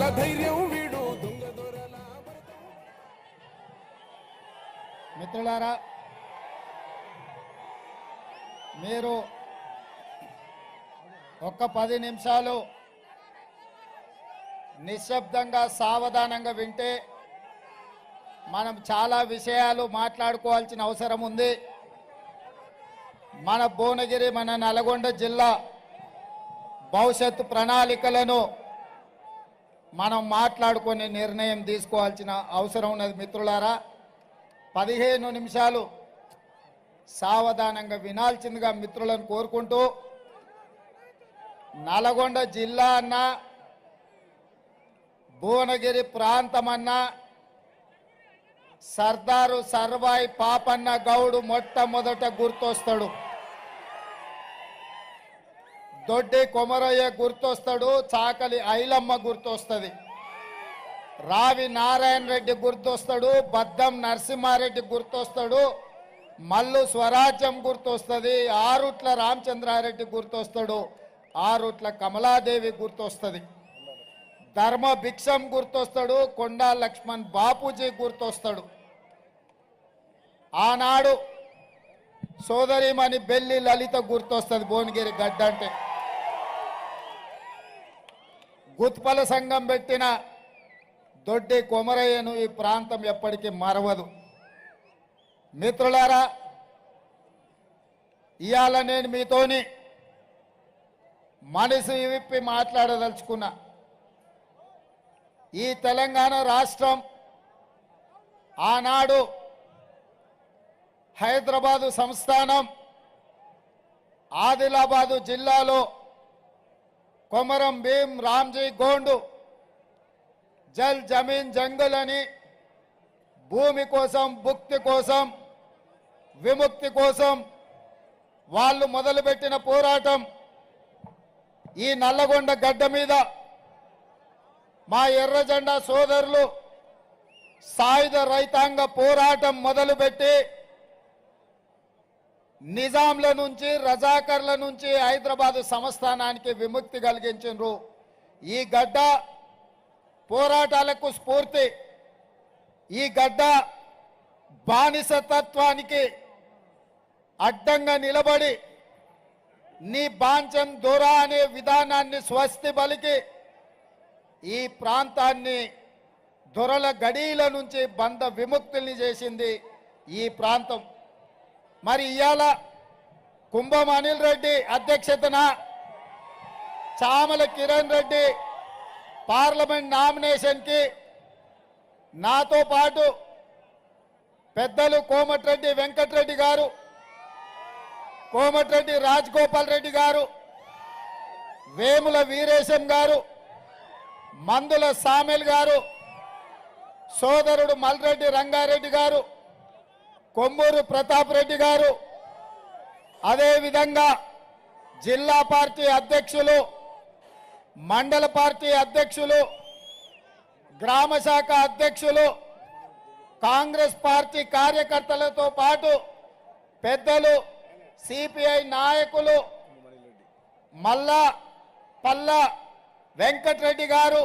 దొరల ధైర్యం వీడు దొంగ దొరల. మిత్రులారా, మీరు ఒక్క 10 నిమిషాలు నిశ్శబ్దంగా సావధానంగా వింటే మనం చాలా విషయాలు మాట్లాడుకోవాల్సిన అవసరం ఉంది. మన భువనగిరి, మన నల్గొండ జిల్లా భవిష్యత్తు ప్రణాళికలను మనం మాట్లాడుకొని నిర్ణయం తీసుకోవాల్సిన అవసరం ఉన్నది. మిత్రులారా, 15 నిమిషాలు సావధానంగా వినాల్సిందిగా మిత్రులను కోరుకుంటూ, నల్గొండ జిల్లా అన్న, భువనగిరి ప్రాంతమన్నా సర్దారు సర్వాయి పాపన్న గౌడు మొట్టమొదట గుర్తొస్తాడు. దొడ్డి కొమరయ్య గుర్తొస్తాడు, చాకలి ఐలమ్మ గుర్తొస్తుంది, రావి నారాయణ రెడ్డి గుర్తొస్తాడు, బద్దం నరసింహారెడ్డి గుర్తొస్తాడు, మల్లు స్వరాజ్యం గుర్తొస్తుంది, ఆరుట్ల రామచంద్రారెడ్డి గుర్తొస్తాడు, ఆరుట్ల కమలాదేవి గుర్తొస్తుంది, ధర్మ భిక్షం గుర్తొస్తాడు, కొండా లక్ష్మణ్ బాపూజీ గుర్తొస్తాడు. ఆనాడు సోదరిమణి బెల్లి లలిత గుర్తొస్తుంది. భువనగిరి గడ్డ అంటే గుత్పల సంఘం పెట్టిన దొడ్డి కొమరయ్యను ఈ ప్రాంతం ఎప్పటికీ మరవదు. మిత్రులారా, ఇవాళ నేను మీతోని మనసు విప్పి మాట్లాడదలుచుకున్నా. ఈ తెలంగాణ రాష్ట్రం ఆనాడు హైదరాబాదు సంస్థానం ఆదిలాబాదు జిల్లాలో కొమరం భీం రామ్జీ గోండు జల్ జమీన్ జంగల్ అని భూమి కోసం, భుక్తి కోసం, విముక్తి కోసం వాళ్ళు మొదలుపెట్టిన పోరాటం ఈ నల్లగొండ గడ్డ మీద మా ఎర్రజెండా సోదరులు సాయుధ రైతాంగ పోరాటం మొదలుపెట్టి నిజాంల నుంచి, రజాకర్ల నుంచి హైదరాబాదు సంస్థానానికి విముక్తి కలిగించారు. ఈ గడ్డ పోరాటాలకు స్ఫూర్తి. ఈ గడ్డ బానిసతత్వానికి అడ్డంగా నిలబడి నీ బాంచం దొరా అనే విధానాన్ని స్వస్తి పలికి ఈ ప్రాంతాన్ని దొరల గడీల నుంచి బంధ విముక్తుల్ని చేసింది ఈ ప్రాంతం. మరి ఇవాళ కుంభం అనిల్ రెడ్డి అధ్యక్షతన చామల కిరణ్ రెడ్డి పార్లమెంట్ నామినేషన్కి నాతో పాటు పెద్దలు కోమటిరెడ్డి వెంకటరెడ్డి గారు, కోమటిరెడ్డి రాజగోపాల్ రెడ్డి గారు, వేముల వీరేశం గారు, మందుల సామెల్ గారు, సోదరుడు మల్రెడ్డి రంగారెడ్డి గారు, కొమ్మూరు ప్రతాప్ రెడ్డి గారు, అదేవిధంగా జిల్లా పార్టీ అధ్యక్షులు, మండల పార్టీ అధ్యక్షులు, గ్రామ శాఖ అధ్యక్షులు, కాంగ్రెస్ పార్టీ కార్యకర్తలతో పాటు పెద్దలు, సిపిఐ నాయకులు, మల్లా పల్లా వెంకటరెడ్డి గారు,